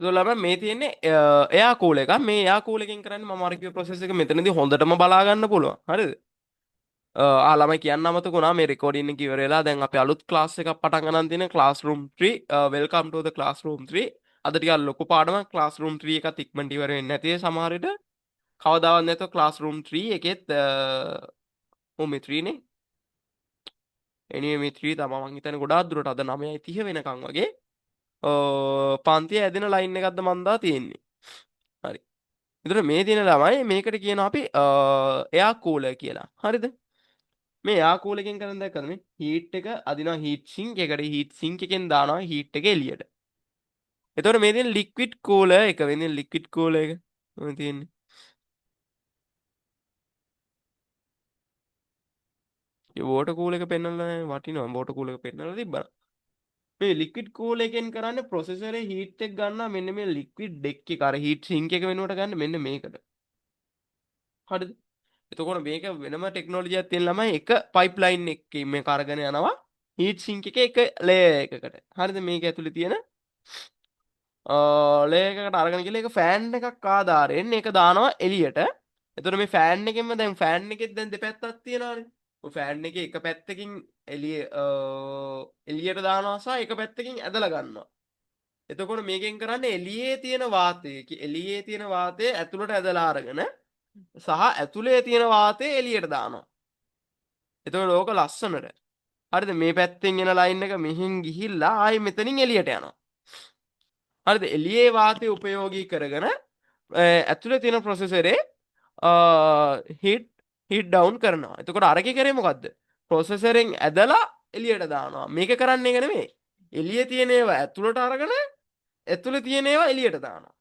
ඒතකොට මේ තියෙන්නේ එයා කූල් එක. මේ එයා කූල් එකෙන් කරන්නේ මම අර කිව්ව process එක මෙතනදී හොඳටම බලා ගන්න පුළුවන්. හරිද? ළමයි කියන්න අමතකුණා මේ රෙකෝඩින් එක ඉවර වෙලා දැන් අපි අලුත් ක්ලාස් එකක් පටන් ගන්න තියෙන classroom 3 welcome to the classroom 3 අද ටිකක් ලොකු පාඩමක් classroom 3 එකත් ඉක්මනට ඉවර වෙන්නේ නැති සමහර විට කවදාවත් නැතෝ classroom 3 එකෙත් මේ 3 නේ anyway මේ 3 තමයි මං හිතන්නේ ගොඩාක් දුරට අද 9:30 වෙනකන් වගේ පන්තිය ඇදෙන ලයින් එකක්ද මන් දා තියෙන්නේ හරි එතකොට මේ තියෙන ළමයි මේකට කියනවා අපි එයා කූලර් කියලා හරිද මේ එයා කූලර් එකෙන් කරන දේ කරන්නේ හීට් එක අදිනවා හීට් සිංක් එකට හීට් සිංක් එකෙන් දානවා හීට් එක එළියට එතකොට මේ තියෙන ලික්විඩ් කූලර් එක වෙන්නේ ලික්විඩ් කූලර් එක මොකද තියෙන්නේ ඒ වෝටර් කූලර් එක පෙන්වලා නැහැ වටිනවා වෝටර් කූලර් එක පෙන්වලා තිබ්බා මේ ලික්විඩ් කූලර් එකෙන් කරන්නේ ප්‍රොසෙසරේ හීට් එක ගන්නවා මෙන්න මේ ලික්විඩ් ඩෙක් එක අර හීට් සිංක් එක වෙනුවට ගන්න මෙන්න මේකට හරිද එතකොට මේක වෙනම ටෙක්නොලොජියක් තියෙන ළමයි එක පයිප්ලයින් එකකින් මේක අරගෙන යනවා හීට් සිංක් එකේ එක ලේයර් එකකට හරිද මේක ඇතුලේ තියෙන ලේයර් එකකට අරගෙන ගිහලා ඒක ෆෑන් එකක් ආධාරයෙන් ඒක දානවා එළියට එතකොට මේ ෆෑන් එකෙන්ම දැන් ෆෑන් එකෙත් දැන් දෙපැත්තක් තියෙනවානේ ඔය ෆෑන් එකේ එක පැත්තකින් එළියට දානවා සහ එක පැත්තකින් ඇදලා ගන්නවා එතකොට මේකෙන් කරන්නේ එළියේ තියෙන වාතය එළියේ තියෙන වාතය ඇතුළට ඇදලා අරගෙන සහ ඇතුලේ තියෙන වාතය එළියට දානවා. එතකොට ඕක ලස්සනට. හරිද? මේ පැත්තෙන් එන ලයින් එක මෙහින් ගිහිල්ලා ආයි මෙතනින් එළියට යනවා. හරිද? එළියේ වාතය උපයෝගී කරගෙන ඇතුලේ තියෙන ප්‍රොසෙසරේ හීට් හීට් ඩවුන් කරනවා. එතකොට අරකේ කරේ මොකද්ද? ප්‍රොසෙසරෙන් ඇදලා එළියට දානවා. මේක කරන්නේ ඒක නෙමෙයි. එළියේ තියෙන ඒවා ඇතුලට අරගෙන ඇතුලේ තියෙන ඒවා එළියට දානවා.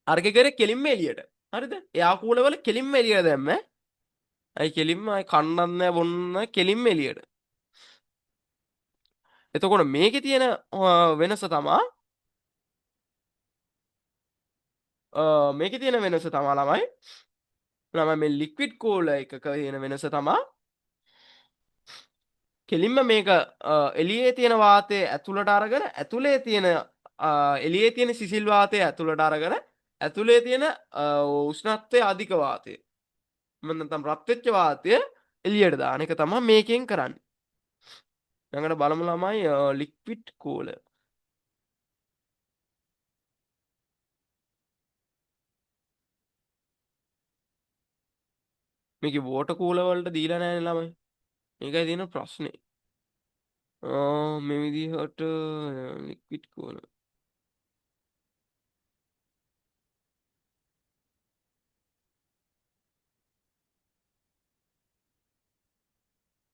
අරකේ කරේ කෙලින්ම එළියට. හරිද? එයා කූලවල කෙලින්ම එළියට දැම්ම. ඇයි කෙලින්ම අය කන්නත් නෑ බොන්න නෑ කෙලින්ම එළියට. එතකොට මේකේ තියෙන වෙනස තමා මේකේ තියෙන වෙනස තමා ළමයි මේ ලික්විඩ් කූලර් එකක තියෙන වෙනස තමා කෙලින්ම මේක එළියේ තියෙන වාතය ඇතුළට අරගෙන ඇතුලේ තියෙන එළියේ තියෙන සිසිල් වාතය ඇතුළට අරගෙන ඇතුලේ තියෙන උෂ්ණත්වය අධික වාතය මම නැත්නම් රත් වෙච්ච වාතය එළියට දාන එක තමයි මේකෙන් කරන්නේ. ළඟට බලමු ළමයි ලික්විඩ් කූලර් මේකේ වෝටර් කූලර් වලට දීලා නැහැ ළමයි. මේකයි තියෙන ප්‍රශ්නේ. මේ විදිහට ලික්විඩ් කූලර්.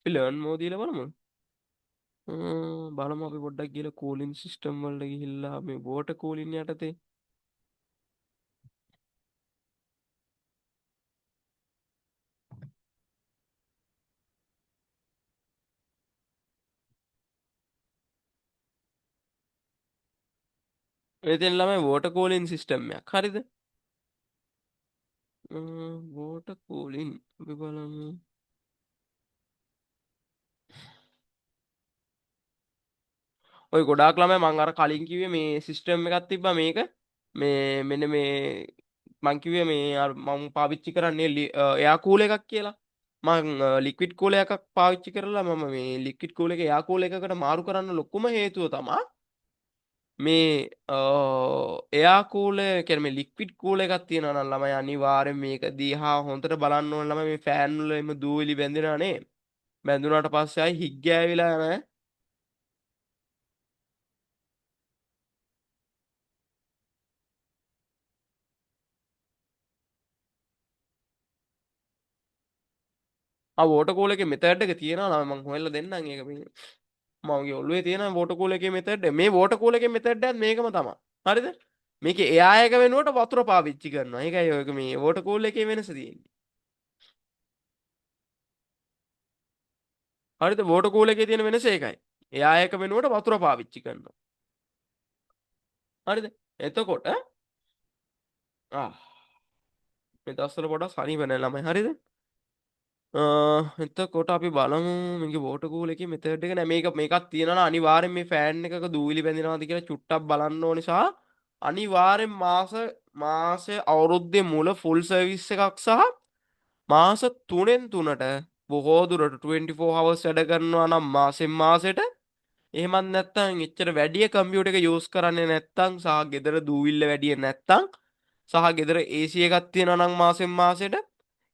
අපි ලර්න් මෝඩ් දීලා බලමු. බලමු අපි පොඩ්ඩක් ගිහලා කූලින් සිස්ටම් වලට ගිහිල්ලා මේ වෝටර් කූලින් යටතේ මෙතන ළමයි වෝටර් කූලින් සිස්ටම් එකක්. හරිද? වෝටර් කූලින් අපි බලමු. ඔය ගොඩාක් ළමයි මම අර කලින් කිව්වේ මේ සිස්ටම් එකක් තිබ්බා මේක මේ මෙන්න මේ මං කිව්වේ මේ මම පාවිච්චි කරන්නේ එයා කූල එකක් කියලා මං ලික්විඩ් කූල එකක් පාවිච්චි කරලා මම මේ ලික්විඩ් කූල එක එයා කූල එකකට මාරු කරන්න ලොකුම හේතුව තමයි මේ එයා කූල කියන්නේ මේ ලික්විඩ් කූල එකක් තියෙනවා නම් ළමයි අනිවාර්යෙන් මේක දිහා හොඳට බලන්න ඕන ළමයි මේ ෆෑන් වල එම දූවිලි බැඳෙනවා නේ බැඳුනාට පස්සේ ආයි හිග් ගෑවිලා යන වෝටර් කූලර් එකේ මෙතඩ් එක තියෙනවා නම් මං හොයලා දෙන්නම් ඒක මේ මගේ ඔළුවේ තියෙන වෝටර් කූලර් එකේ මෙතඩ් මේ වෝටර් කූලර් එකේ මෙතඩ් එකත් මේකම තමයි හරිද මේකේ එයා එක වෙනුවට වතුර පාවිච්චි කරනවා ඒකයි ඔයක මේ වෝටර් කූලර් එකේ වෙනස තියෙන්නේ හරිද වෝටර් කූලර් එකේ තියෙන වෙනස ඒකයි එයා එක වෙනුවට වතුර පාවිච්චි කරනවා හරිද එතකොට ආ මේ දවස්වල පොඩක් හරි වෙන ළමයි හරිද එතකොට අපි බලමු මේකේ වෝටර් කූලර් එකේ මෙතඩ් එක නෑ මේකක් තියෙනවා අනිවාර්යෙන් මේ ෆෑන් එකක දූවිලි බැඳෙනවාද කියලා චුට්ටක් බලන්න ඕනේ සහ අනිවාර්යෙන් මාසෙ අවුරුද්දේ මුල ෆුල් සර්විස් එකක් සහ මාස 3න් 3ට බොහෝ දුරට 24 hours වැඩ කරනවා නම් මාසෙන් මාසෙට එහෙමත් නැත්නම් එච්චර වැඩි කම්පියුටර් එක යූස් කරන්නේ නැත්නම් සහ ගෙදර දූවිල්ල වැඩි නැත්නම් සහ ගෙදර AC එකක් තියෙනවා නම් මාසෙන් මාසෙට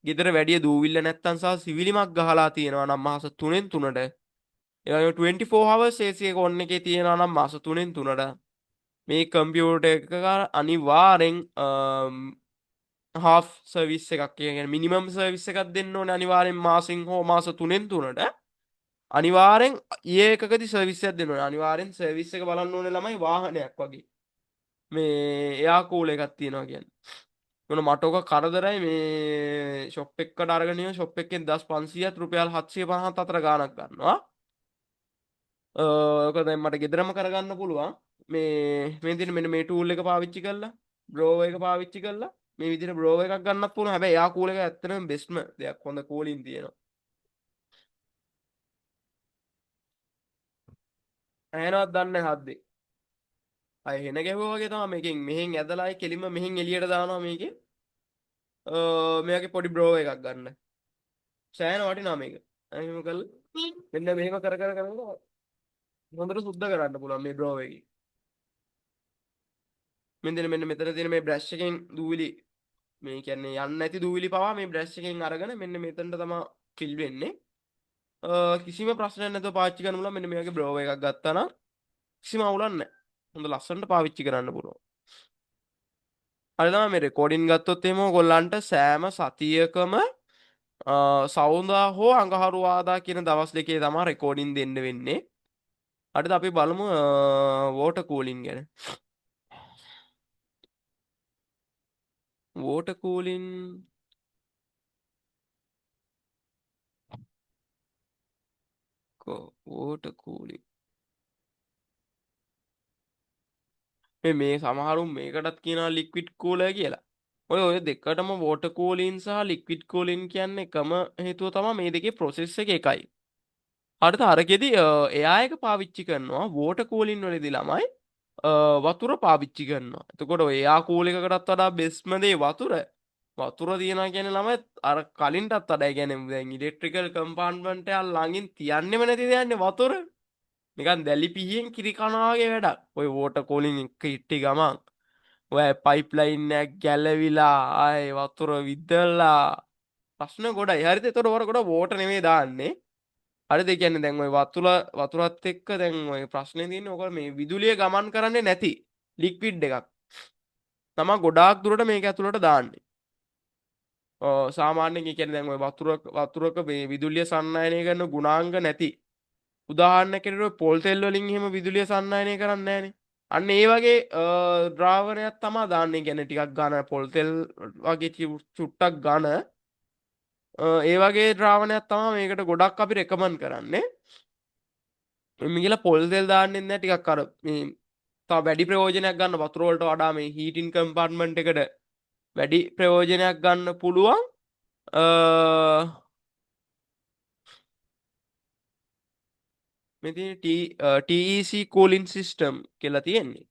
ගෙදර වැඩි දූවිල්ල නැත්නම් සහ සිවිලිමක් ගහලා තියෙනවා නම් මාස 3න් 3ට ඒ වගේම 24 hours AC එක ඔන් එකේ තියෙනවා නම් මාස 3න් 3ට මේ කම්පියුටර් එක අනිවාර්යෙන් හාෆ් සර්විස් එකක් කියන්නේ මිනිමම් සර්විස් එකක් දෙන්න ඕනේ අනිවාර්යෙන් මාසෙන් හෝ මාස 3න් 3ට අනිවාර්යෙන් ඊයේ එකකදී සර්විස් එකක් දෙන්න ඕනේ අනිවාර්යෙන් සර්විස් එක බලන්න ඕනේ ළමයි වාහනයක් වගේ මේ එයා කූල එකක් තියෙනවා කියන්නේ මොන මට ඔක කරදරයි මේ ෂොප් එකකට අරගෙන ඉන්න ෂොප් එකෙන් 1500ත් රුපියල් 750ත් අතර ගාණක් ගන්නවා ඔක දැන් මට ගෙදරම කරගන්න පුළුවන් මේ තියෙන මෙන්න මේ ටූල් එක පාවිච්චි කරලා බ්‍රෝවර් එක පාවිච්චි කරලා මේ විදිහට බ්‍රෝවර් එකක් ගන්නත් පුළුවන් හැබැයි එයා කූල එක ඇත්තටම බෙස්ට්ම දෙයක් හොඳ කූලින් තියෙනවා ඇහෙනවත් දන්නේ නැහැ හද්දේ අය හෙන ගැහුවා වගේ තමයි මේකෙන් මෙහෙන් ඇදලා කෙලින්ම මෙහෙන් එළියට දානවා මේකේ මෙයාගේ පොඩි බ්‍රෝවර් එකක් ගන්න සෑහෙන වටිනවා මේක එහෙම කළා මෙන්න මෙහෙම කර හොඳට සුද්ධ කරන්න පුළුවන් මේ බ්‍රෝවර් එකේ මෙන්න මෙතන තියෙන මේ බ්‍රෂ් එකෙන් දූවිලි මේ කියන්නේ යන්න නැති දූවිලි පවා මේ බ්‍රෂ් එකෙන් අරගෙන මෙන්න මෙතනට තමයි ෆිල් වෙන්නේ කිසිම ප්‍රශ්නයක් නැතුව පාවිච්චි කරන්න පුළුවන් මෙන්න මේ වගේ බ්‍රෝවර් එකක් ගත්තා නම් කිසිම අවුලක් නැහැ හොඳ ලස්සනට පාවිච්චි කරන්න පුළුවන් හරි තමයි මේ රෙකෝඩින් ගත්තොත් එහෙම ඔයගොල්ලන්ට සෑම සතියකම සවුන්දා හෝ අඟහරුවාදා කියන දවස් දෙකේ තමයි රෙකෝඩින් දෙන්න වෙන්නේ අද අපි බලමු වෝටර් කූලින් ගැන වෝටර් කූලින් වෝටර් කූලින් මේ සමහරුන් මේකටත් කියනවා ලික්විඩ් කූලර් කියලා ඔය දෙකටම වෝටර් කූලින් සහ ලික්විඩ් කූලින් කියන්නේ එකම හේතුව තමයි මේ දෙකේ ප්‍රොසෙස් එක එකයි හරිද අරකෙදි එයා එක පාවිච්චි කරනවා වෝටර් කූලින් වලදී ළමයි වතුර පාවිච්චි කරනවා එතකොට එයා කූල් එකකටත් වඩා බෙස්ම දේ වතුර තියනවා කියන්නේ ළමයි අර කලින්ටත් වඩා කියන්නේ දැන් ඉලෙක්ට්‍රිකල් කම්පාර්ට්මන්ට් එක ළඟින් තියන්නෙම නැති දෙයන්නේ වතුර නිකන් දැලි පිහියෙන් කිරි කනවා වගේ වැඩක් ඔය වෝටර් කූලින් එක ඉට්ටි ගමන් ඔය පයිප්ලයින් එකක් ගැලවිලා ආයේ වතුර විදලා ප්‍රශ්න ගොඩයි හරිද එතකොට ඔර කොට වෝටර් නෙමෙයි දාන්නේ හරිද ඒ කියන්නේ දැන් ඔය වතුරත් එක්ක දැන් ඔය ප්‍රශ්නේ තියෙන්නේ ඔක මේ විදුලිය ගමන් කරන්නේ නැති ලික්විඩ් එකක් තමයි ගොඩාක් දුරට මේක ඇතුළට දාන්නේ සාමාන්‍යයෙන් ඒ කියන්නේ දැන් ඔය වතුරක මේ විදුලිය සන්නායනය කරන ගුණාංග නැති උදාහරණයක් ඇරෙන්න පොල් තෙල් වලින් එහෙම විදුලිය සන්නායනය කරන්නේ නැහනේ අන්න ඒ වගේ ද්‍රාවණයක් තමයි දාන්නේ කියන්නේ ටිකක් ඝන පොල් තෙල් වගේ චුට්ටක් ඝන ඒ වගේ ද්‍රාවණයක් තමයි මේකට ගොඩක් අපි රෙකමන්ඩ් කරන්නේ මිගිලා පොල් තෙල් දාන්නෙත් නැහැ ටිකක් අර මේ තව වැඩි ප්‍රයෝජනයක් ගන්න වතුර වලට වඩා මේ හීටින් කම්පාර්ට්මන්ට් එකට වැඩි ප්‍රයෝජනයක් ගන්න පුළුවන් මෙතින් TEC කූලින් සිස්ටම් කියලා තියෙන්නේ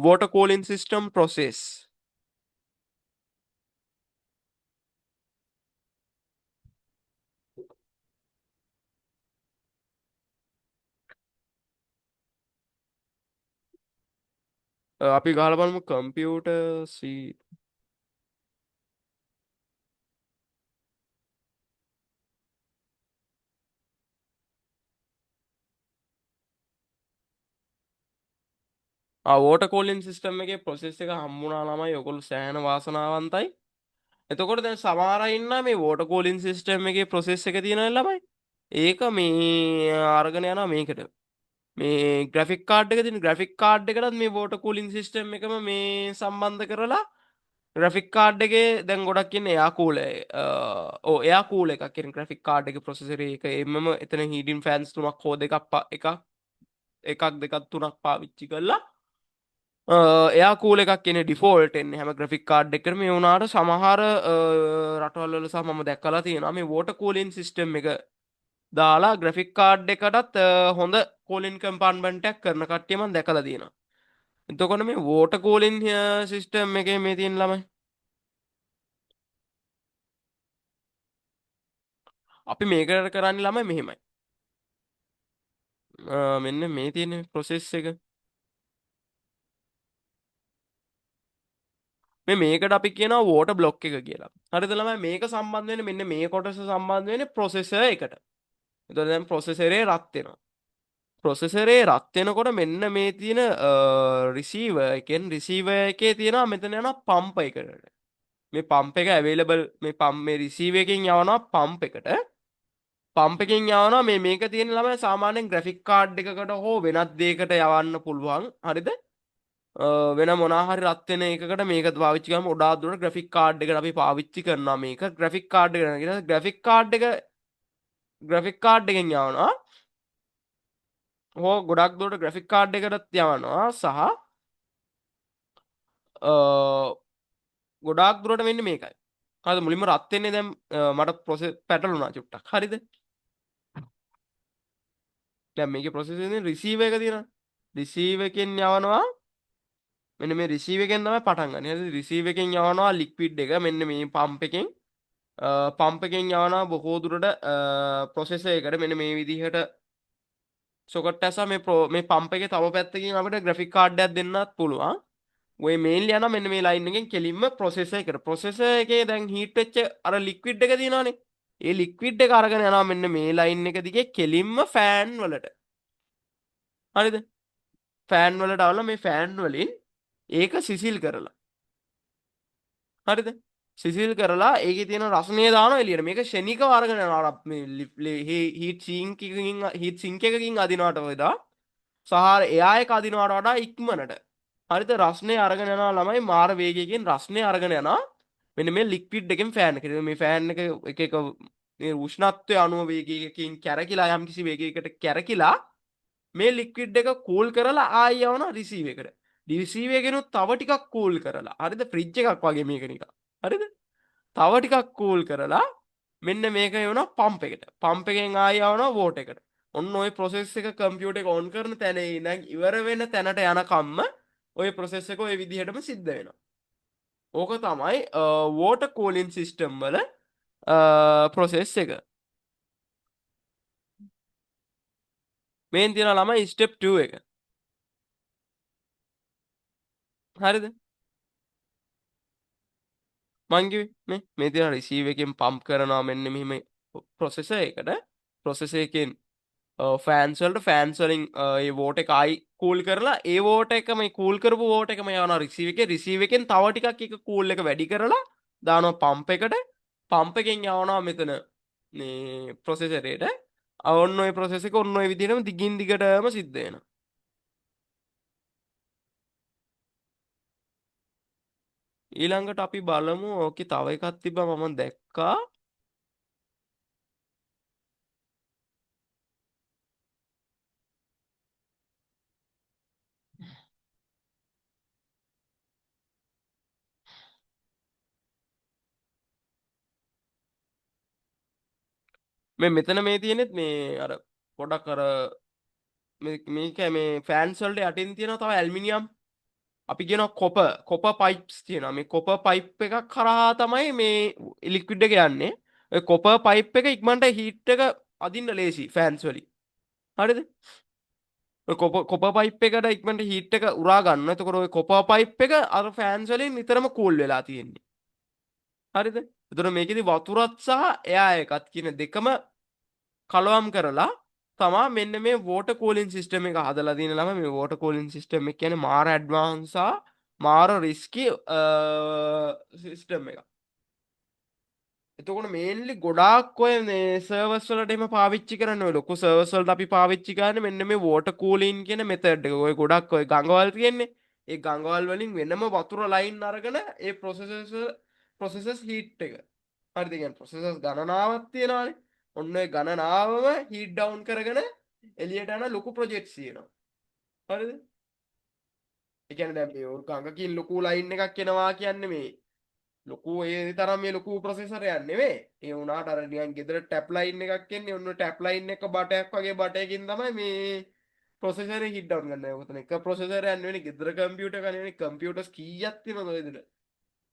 water cooling system process අපි ගහලා බලමු කම්පියුටර් සී water cooling system එකේ process එක හම්බුණා ළමයි ඔයගොල්ලෝ සෑහෙන වාසනාවන්තයි එතකොට දැන් සමහර අය ඉන්නා මේ water cooling system එකේ process එක තියෙනවා ළමයි ඒක මේ අරගෙන යනවා මේකට මේ ග්‍රැෆික් කාඩ් එක තියෙන ග්‍රැෆික් කාඩ් එකටත් මේ water cooling system එකම මේ සම්බන්ධ කරලා ග්‍රැෆික් කාඩ් එකේ දැන් ගොඩක් ඉන්නේ එයා කූල් එයා කූල් එකක් කියන්නේ ග්‍රැෆික් කාඩ් එකේ ප්‍රොසෙසර් එක එමම එතන හීටින් ෆෑන්ස් තුනක් හෝ දෙකක් එකක් දෙකක් තුනක් පාවිච්චි කරලා එයා කූල එකක් කියන ඩිෆෝල්ට් එන්නේ හැම ග්‍රෆික් කාඩ් එකකටම මේ වුණාට සමහර රටවල් වල සහ මම දැක්කලා තියෙනවා මේ වෝටර් කූලින් සිස්ටම් එක දාලා ග්‍රෆික් කාඩ් එකටත් හොඳ කූලින් කම්පාර්ට්මන්ට් එකක් කරන කට්ටිය මම දැකලා තියෙනවා. එතකොට මේ වෝටර් කූලින් සිස්ටම් එකේ මේ තියෙන ළමයි අපි මේකට කරන්නේ ළමයි මෙහෙමයි. මෙන්න මේ තියෙන ප්‍රොසෙස් එක මේකට අපි කියනවා වෝටර් බ්ලොක් එක කියලා. හරිද ළමයි මේක සම්බන්ධ වෙන්නේ මෙන්න මේ කොටස සම්බන්ධ වෙන්නේ ප්‍රොසෙසර් එකට. එතකොට දැන් ප්‍රොසෙසරේ රත් වෙනවා. ප්‍රොසෙසරේ රත් වෙනකොට මෙන්න මේ තියෙන රිසීවර් එකෙන් රිසීවර් එකේ තියෙනවා මෙතන යනවා පම්ප් එකකට. මේ පම්ප් එක අවైలබල් මේ පම්ප් මේ රිසීවර් එකෙන් යවනවා පම්ප් එකට. පම්ප් එකෙන් යවනවා මේක තියෙන ළමයි සාමාන්‍යයෙන් ග්‍රැෆික් කාඩ් එකකට හෝ වෙනත් දෙයකට යවන්න පුළුවන්. හරිද? වෙන මොනවා හරි රත් වෙන එකකට මේක පාවිච්චි කරාම ගොඩාක් දුරට ග්‍රැෆික් කාඩ් එකට අපි පාවිච්චි කරනවා මේක. ග්‍රැෆික් කාඩ් එක කියන ග්‍රැෆික් කාඩ් එකෙන් යවනවා. හෝ ගොඩක් දුරට ග්‍රැෆික් කාඩ් එකටත් යවනවා සහ ගොඩාක් දුරට වෙන්නේ මේකයි. හරිද? මුලින්ම රත් වෙන්නේ දැන් මට ප්‍රොසෙස් පැටලුණා චුට්ටක්. හරිද? දැන් මේකේ ප්‍රොසෙස් එකේ රිසීවර් එක තියෙනවා. රිසීවර් එකෙන් යවනවා මෙන්න මේ රිසීවර් එකෙන් තමයි පටන් ගන්න. හරිද? රිසීවර් එකෙන් යවනවා ලික්විඩ් එක මෙන්න මේ පම්ප් එකෙන්. පම්ප් එකෙන් යවනවා බොහෝ දුරට ප්‍රොසෙසර් එකට මෙන්න මේ විදිහට සොකට් ඇස්සා මේ පම්ප් එකේ තව පැත්තකින් අපිට ග්‍රැෆික් කාඩ් එකක් දෙන්නත් පුළුවන්. ඔය මේල් යනවා මෙන්න මේ ලයින් එකෙන් කෙලින්ම ප්‍රොසෙසර් එකට. ප්‍රොසෙසර් එකේ දැන් හීට් වෙච්ච අර ලික්විඩ් එක තියෙනවානේ. ඒ ලික්විඩ් එක අරගෙන යනවා මෙන්න මේ ලයින් එක දිගේ කෙලින්ම ෆෑන් වලට. හරිද? ෆෑන් වලට අවලා මේ ෆෑන් වලින් ඒක සිසිල් කරලා. හරිද? සිසිල් කරලා ඒකේ තියෙන රසණය දානවා එළියට. මේක ෂෙනිකව අරගෙන යනවා අර මේ හීට් සිංක් එකකින් අදිනවට වඩා සහ එයා එක අදිනවට වඩා ඉක්මනට. හරිද? රස්නේ අරගෙන යනවා ළමයි මාර වේගයකින් රස්නේ අරගෙන යනවා. මෙන්න මේ ලික්විඩ් එකෙන් ෆෑන් එක. මේ ෆෑන් එක මේ උෂ්ණත්වයේ අණුව වේගයකින් කැරකිලා යම් කිසි වේගයකට කැරකිලා මේ ලික්විඩ් එක කූල් කරලා ආයෙ යවනවා රිසීවර් එකට. රිසීවර් එකෙනුත් තව ටිකක් කූල් කරලා. හරිද? ෆ්‍රිජ් එකක් වගේ මේක නිකන්. හරිද? තව ටිකක් කූල් කරලා මෙන්න මේක යවනවා පම්ප් එකට. පම්ප් එකෙන් ආයෙ යවනවා වෝටර් එකට. ඔන්න ඔය ප්‍රොසෙස් එක කම්පියුටර් එක ඔන් කරන තැන ඉඳන් ඉවර වෙන තැනට යනකම්ම ඔය ප්‍රොසෙස් එක ඔය විදිහටම සිද්ධ වෙනවා. ඕක තමයි වෝටර් කූලින් සිස්ටම් වල ප්‍රොසෙස් එක. මේන් තියෙන ළමයි ස්ටෙප් 2 එක. හරිද? මං කිව්වේ මේ තියෙන රිසීවර් එකෙන් පම්ප් කරනවා මෙන්න මෙහිම ප්‍රොසෙසර් එකට. ප්‍රොසෙසර් එකෙන් ෆෑන්ස් වලට ෆෑන්ස් වලින් ඒ වෝටර් එක ආයි කූල් කරලා ඒ වෝටර් එක මේ කූල් කරපු වෝටර් එකම යවනවා රිසීවර් එකේ. රිසීවර් එකෙන් තව ටිකක් එක කූල් එක වැඩි කරලා දානවා පම්ප් එකට. පම්ප් එකෙන් යවනවා මෙතන මේ ප්‍රොසෙසරේට. ඔන්න ඔය ප්‍රොසෙස් එක ඔන්න ඔය විදිහටම දිගින් දිගටම සිද්ධ වෙනවා. ඊළඟට අපි බලමු ඕකේ තව එකක් තිබ්බා මම දැක්කා. මෙතන මේ තියෙනෙත් මේ අර පොඩක් අර මේක මේ ෆෑන්ස් වලට යටින් තියෙනවා තව ඇල්මිනියම් අපි කියනවා කොප පයිප්ස් තියෙනවා. මේ කොප පයිප් එකක් කරහා තමයි මේ ලික්විඩ් එක යන්නේ. ඔය කොප පයිප් එක ඉක්මනට හීට් එක අදින්න ලේසි ෆෑන්ස් වලින්. හරිද? ඔය කොප පයිප් එකට ඉක්මනට හීට් එක උරා ගන්න. එතකොට ඔය කොප පයිප් එක අර ෆෑන්ස් වලින් නිතරම කූල් වෙලා තියෙන්නේ. හරිද? එතකොට මේකෙදි වතුරත් සහ එයා එකත් කියන දෙකම කලවම් කරලා තමා මෙන්න මේ වෝටර් කූලින් සිස්ටම් එක හදලා තියෙන ළමයි. මේ වෝටර් කූලින් සිස්ටම් එක කියන්නේ මාර ඇඩ්වාන්ස් සහ මාර රිස්කි සිස්ටම් එකක්. එතකොට මේන්ලි ගොඩාක් ඔය මේ සර්වර්ස් වලට එහෙම පාවිච්චි කරන්නේ ඔය ලොකු සර්වර්ස් වලට අපි පාවිච්චි කරන්නේ මෙන්න මේ වෝටර් කූලින් කියන මෙතඩ් එක. ඔය ගොඩක් ඔය ගඟවල් තියෙන්නේ. ඒ ගඟවල් වලින් වෙනම වතුර ලයින් අරගෙන ඒ ප්‍රොසෙසර්ස් හීට් එක. හරිද? කියන්නේ ප්‍රොසෙසර්ස් ගණනාවක් තියෙනවානේ. ඔන්න ඔය ගණනාවම හීට් ඩවුන් කරගෙන එළියට යන ලොකු ප්‍රොජෙක්ට්ස් තියෙනවා. හරිද? ඒ කියන්නේ දැන් මේ ගඟකින් ලොකු ලයින් එකක් එනවා කියන්නේ මේ ලොකු ඒ තරම් මේ ලොකු ප්‍රොසෙසරයක් නෙවෙයි. ඒ වුණාට අර නිකන් ගෙදර ටැප් ලයින් එකක් එන්නේ ඔන්න ටැප් ලයින් එක බටයක් වගේ බටයකින් තමයි මේ ප්‍රොසෙසරේ හිට් ඩවුන් ගන්න. ඔතන එක ප්‍රොසෙසරයක් නෙවෙයි ගෙදර කම්පියුටර් එක නෙවෙයි කම්පියුටර්ස් කීයක් තියෙනවද ඔය විදිහට.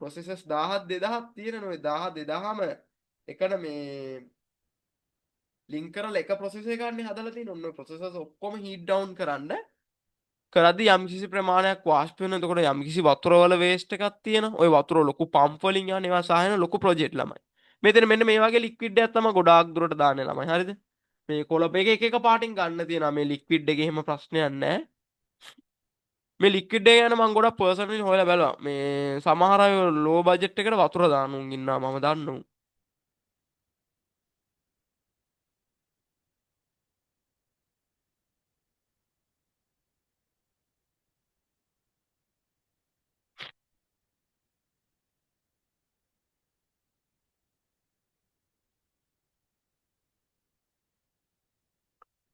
ප්‍රොසෙසර්ස් 1000 2000ක් තියෙනවනේ. ඔය 1000 2000ම එකට මේ ලින්ක් කරලා එක ප්‍රොසෙසර් එකක් නේ හදලා තියෙන්නේ. ඔන්න ප්‍රොසෙසර්ස් ඔක්කොම හීට් ඩවුන් කරන්න කරද්දි යම්කිසි ප්‍රමාණයක් වාෂ්ප වෙන. එතකොට යම්කිසි වතුර වල වේස්ට් එකක් තියෙන. ওই වතුර ලොකු පම්ප් වලින් යන ඒවා සායන ලොකු ප්‍රොජෙක්ට් ළමයි. මෙතන මෙන්න මේ වගේ ලික්විඩ් එකක් තමයි ගොඩාක් දුරට දාන්නේ ළමයි. හරිද? මේ කොළඹ එක එක පාටින් ගන්න තියෙනවා. මේ ලික්විඩ් එකේ එහෙම ප්‍රශ්නයක් නැහැ. මේ ලික්විඩ් එක ගැන මම ගොඩක් පර්සනලි හොයලා බැලුවා. මේ සමහර අය ලෝ බජට් එකට වතුර දාන උන් ඉන්නවා මම දන්නවා.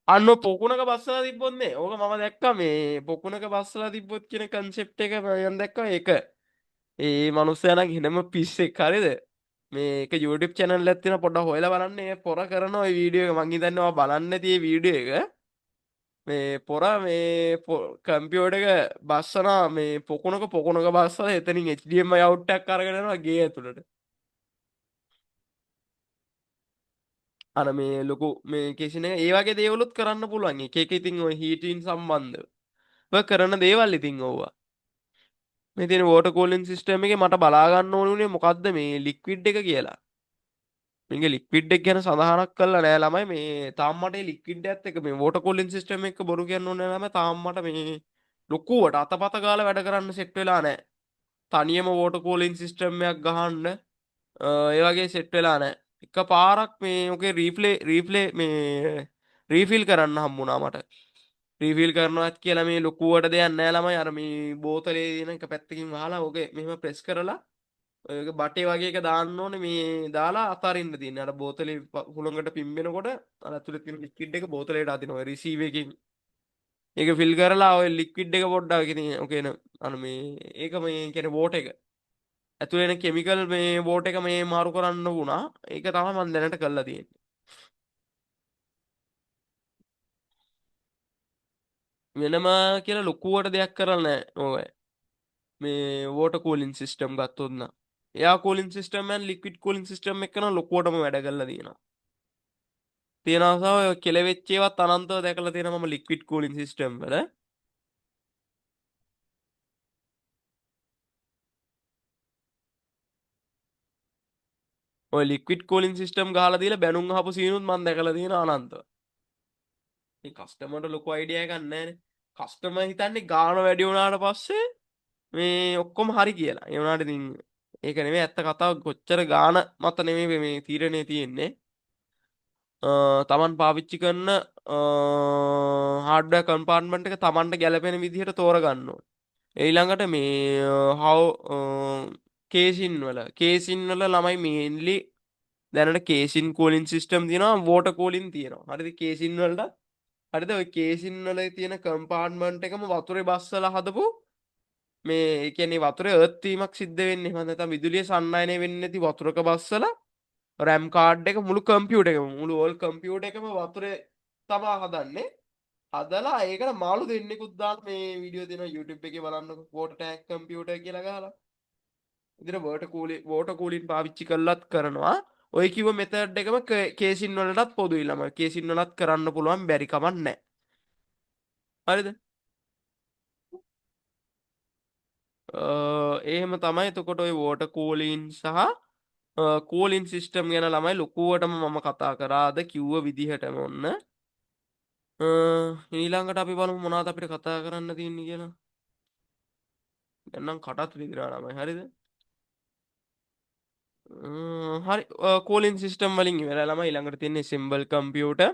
අන්න පොකුණක බස්සලා තිබ්බොත් නේ. ඕක මම දැක්කා මේ පොකුණක බස්සලා තිබ්බොත් කියන කන්සෙප්ට් එක මම දැක්කා ඒක. ඒ මනුස්සයා නම් හිනම පිස්සෙක් හරිද? මේක YouTube channel එකක් තියෙන පොඩ්ඩක් හොයලා බලන්න. ඒ පොර කරන ওই වීඩියෝ එක මං හිතන්නේ ඔයා බලන්න නැති ඒ වීඩියෝ එක. මේ පොර මේ කම්පියුටර් එක බස්සනවා මේ පොකුණක බස්සලා එතනින් HDMI out එකක් අරගෙන යනවා ගේ ඇතුළට. අර මේ ලොකු මේ කෙසින ඒ වගේ දේවලුත් කරන්න පුළුවන්. එක එක ඉතින් ඔය හීටින් සම්බන්ධව. ඔය කරන දේවල් ඉතින් ඕවා. මේ තියෙන වෝටර් කූලින් සිස්ටම් එකේ මට බලා ගන්න ඕනුනේ මොකද්ද මේ ලික්විඩ් එක කියලා. මේක ලික්විඩ් එක ගැන සඳහනක් කරලා නෑ ළමයි. මේ තාම මට මේ ලික්විඩ් එකත් එක්ක මේ වෝටර් කූලින් සිස්ටම් එක බොරු කියන්න ඕනේ නෑ ළමයි. තාම මට මේ ලොකුවට අතපත ගාලා වැඩ කරන්න සෙට් වෙලා නෑ. තනියම වෝටර් කූලින් සිස්ටම් එකක් ගහන්න ඒ වගේ සෙට් වෙලා නෑ. එක පාරක් මේ ඔකේ රීප්ලේ මේ රීෆිල් කරන්න හම්බුණා මට. රීෆිල් කරනවත් කියලා මේ ලොකුවට දෙයක් නෑ ළමයි. අර මේ බෝතලේ තියෙන එක පැත්තකින් වහලා ඕකේ මෙහෙම ප්‍රෙස් කරලා ඔය බටේ වගේ එක දාන්න ඕනේ මේ දාලා අතාරින්න තියෙන්නේ. අර බෝතලේ හුළඟට පිම්බෙනකොට අර ඇතුලේ තියෙන ලික්විඩ් එක බෝතලයට අදිනවා. රිසීවර් එකකින් ඒක ෆිල් කරලා ඔය ලික්විඩ් එක පොඩ්ඩක් ඉතින් ඔකේන අර මේ ඒක මේ කියන්නේ වෝට් එක ඇතුලේ එන කිමිකල් මේ වෝට් එක මේ මාරු කරන්න වුණා. ඒක තමයි මම දැනට කරලා තියෙන්නේ. වෙනම කියලා ලොකුවට දෙයක් කරලා නැහැ. ඔය මේ වෝටර් කූලින් සිස්ටම් ගත්තොත් නම් එයා cooling system and liquid cooling system එක කරන ලොකුවටම වැඩ කරලා තියෙනවා. තියෙනවා ඔය කෙලවෙච්ච ඒවත් අනන්තව දැකලා තියෙනවා මම ලික්විඩ් කූලින් සිස්ටම් වල. ඔය ලික්විඩ් කූලින් සිස්ටම් ගහලා දීලා බැනුම් අහපු සීනුත් මම දැකලා තියෙනවා අනන්තව. මේ කස්ටමර්ට ලොකු අයිඩියා එකක් නැහැනේ. කස්ටමර් හිතන්නේ ගාණ වැඩි වුණාට පස්සේ මේ ඔක්කොම හරි කියලා. ඒ වුණාට ඉතින් ඒක නෙමෙයි ඇත්ත කතාව. කොච්චර ගාණ මත නෙමෙයි මේ තීරණය තියෙන්නේ. තමන් පාවිච්චි කරන හාඩ්වැර් කම්පාර්ට්මන්ට් එක තමන්ට ගැලපෙන විදිහට තෝරගන්න ඕනේ. ඊළඟට මේ කේසින් වල ළමයි මේන්ලි දැනට කේසින් කූලින් සිස්ටම් තියෙනවා වෝටර් කූලින් තියෙනවා. හරිද? කේසින් වලට හරිද? ඔය කේසින් වල තියෙන කම්පාර්ට්මන්ට් එකම වතුරේ බස්සලා හදපු මේ ඒ කියන්නේ වතුරේ අර්ත් වීමක් සිද්ධ වෙන්නේ. එහෙම නැත්නම් විදුලිය සන්නායනය වෙන්නේ නැති වතුරක බස්සලා රැම් කාඩ් එක මුළු කම්පියුටර් එකම මුළු ඕල් කම්පියුටර් එකම වතුරේ තමා හදන්නේ. හදලා ඒකට මාළු දෙන්නෙකුත් දාලා මේ වීඩියෝ දෙනවා YouTube එකේ බලන්නකො වෝටර් ටැංක් කම්පියුටර් කියලා ගහලා. ඉතින් වෝටර් කූලින් පාවිච්චි කළත් කරනවා. ඔය කිව්ව මෙතඩ් එකම කේසින් වලටත් පොදුයි ළමයි. කේසින් වලත් කරන්න පුළුවන් බැරි කමක් නැහැ. හරිද? එහෙම තමයි. එතකොට ඔය වෝටර් කූලින් සහ කූලින් සිස්ටම් ගැන ළමයි ලොකුවටම මම කතා කරාද කිව්ව විදිහටම ඔන්න. ඊළඟට අපි බලමු මොනවද අපිට කතා කරන්න තියෙන්නේ කියලා. දැන් නම් කටත් රිදිලා ළමයි. හරිද? හරි කූලින් සිස්ටම් වලින් ඉවරයි ළමයි. ඊළඟට තියෙන්නේ සිම්බල් කම්පියුටර්.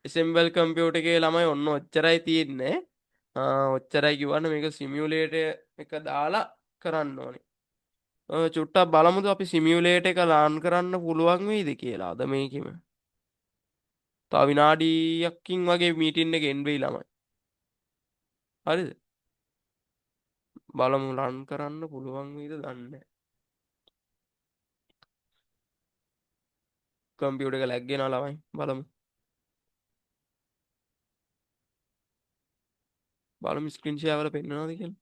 සිම්බල් කම්පියුටර් එකේ ළමයි ඔන්න ඔච්චරයි තියෙන්නේ. ඔච්චරයි කිව්වන්න මේක සිමියුලේටර් එක දාලා කරන්න ඕනේ. චුට්ටක් බලමුද අපි සිමියුලේටර් එක ලාන් කරන්න පුළුවන් වෙයිද කියලා අද මේකෙම. තව විනාඩියක්කින් වගේ මීටින් එක එන්න වෙයි ළමයි. හරිද? බලමු රන් කරන්න පුළුවන් වේද දන්නේ නැහැ. කම්පියුටර් එක ලැග් වෙනවා ළමයි බලමු. බලමු ස්ක්‍රීන් ෂෙයා වල පෙන්නනවද කියලා.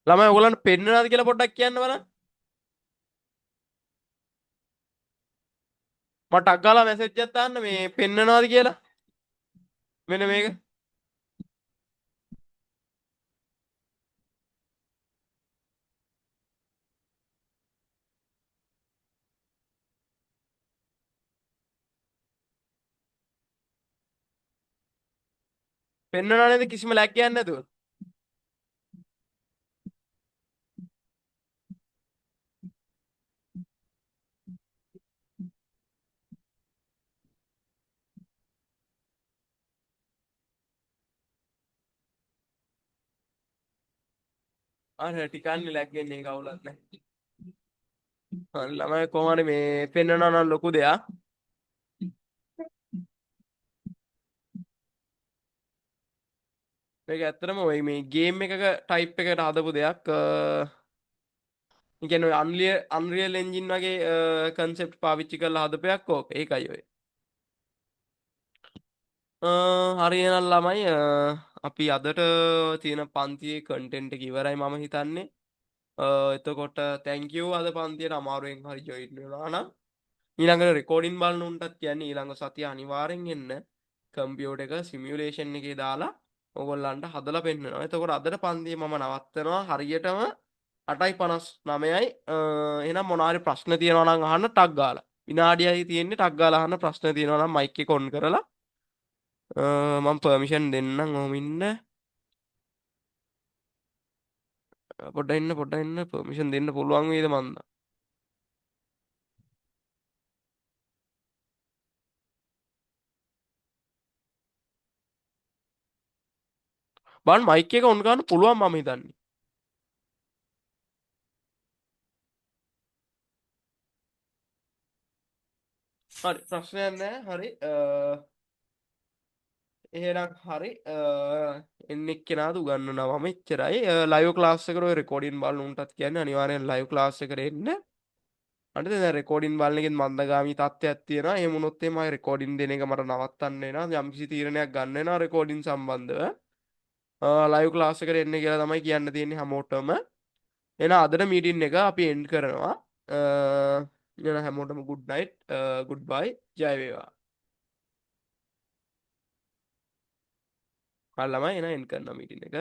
ළමයි ඔයගොල්ලන්ට පෙන්නනවද කියලා පොඩ්ඩක් කියන්න බලන්න. මට ටක් ගාලා මැසේජ් එකක් දාන්න මේ පෙන්නනවද කියලා. මෙන්න මේක. පෙන්නනව නේද කිසිම ලැග් එකක් නැතුව. අර ටිකන්නේ ලැග් වෙන්නේ කවුලක් නැහැ. හරි ළමයි කොහොම හරි මේ පෙන්නනවා නම් ලොකු දෙයක්. මේක ඇත්තටම ඔය මේ ගේම් එකක ටයිප් එකට හදපු දෙයක්. ඒ කියන්නේ අන්රියල් එන්ජින් වගේ කන්සෙප්ට් පාවිච්චි කරලා හදපයක් ඕක. ඒකයි ඔය. හරි එහෙනම් ළමයි අපි අදට තියෙන පන්තියේ කන්ටෙන්ට් එක ඉවරයි මම හිතන්නේ. එතකොට thank you අද පන්තියට අමාරුවෙන් හරි ජොයින් වෙනවා නම් ඊළඟ රෙකෝඩින් බලන උන්ටත් කියන්නේ ඊළඟ සතිය අනිවාර්යෙන් එන්න කම්පියුටර් එක සිමියුලේෂන් එකේ දාලා ඕගොල්ලන්ට හදලා පෙන්නනවා. එතකොට අදට පන්තියේ මම නවත්තනවා හරියටම 8:59යි. එහෙනම් මොනවාරි ප්‍රශ්න තියෙනවා නම් අහන්න ටක් ගාලා. විනාඩියයි තියෙන්නේ ටක් ගාලා අහන්න ප්‍රශ්න තියෙනවා නම් මයික් එක ඔන් කරලා මම පර්මිෂන් දෙන්නම් ඕම ඉන්න. පොඩ්ඩක් ඉන්න පර්මිෂන් දෙන්න පුළුවන් වේද මන්ද. බලන්න මයික් එක ඔන් කරන්න පුළුවන් මම හිතන්නේ. හරි ප්‍රශ්නයක් නැහැ. හරි එහෙනම් හරි එන්නෙක් කෙනාද උගන්වනවා මෙච්චරයි. ලයිව් ක්ලාස් එකට ඔය රෙකෝඩින් බලන උන්ටත් කියන්නේ අනිවාර්යෙන් ලයිව් ක්ලාස් එකට එන්න. අනිත් දැන් රෙකෝඩින් බලන එකෙන් මන්දගාමී තත්ත්වයක් තියෙනවා. එහෙම වුණොත් එහම රෙකෝඩින් දෙන එක මට නවත්තන්න වෙනවා. යම්කිසි තීරණයක් ගන්න වෙනවා රෙකෝඩින් සම්බන්ධව. ලයිව් ක්ලාස් එකට එන්න කියලා තමයි කියන්න තියෙන්නේ හැමෝටම. එහෙනම් අදට මීටින් එක අපි එන්ඩ් කරනවා. එහෙනම් හැමෝටම good night goodbye ජය වේවා. හරි ළමයි එහෙනම් එන්ඩ් කරනවා මීටින් එක.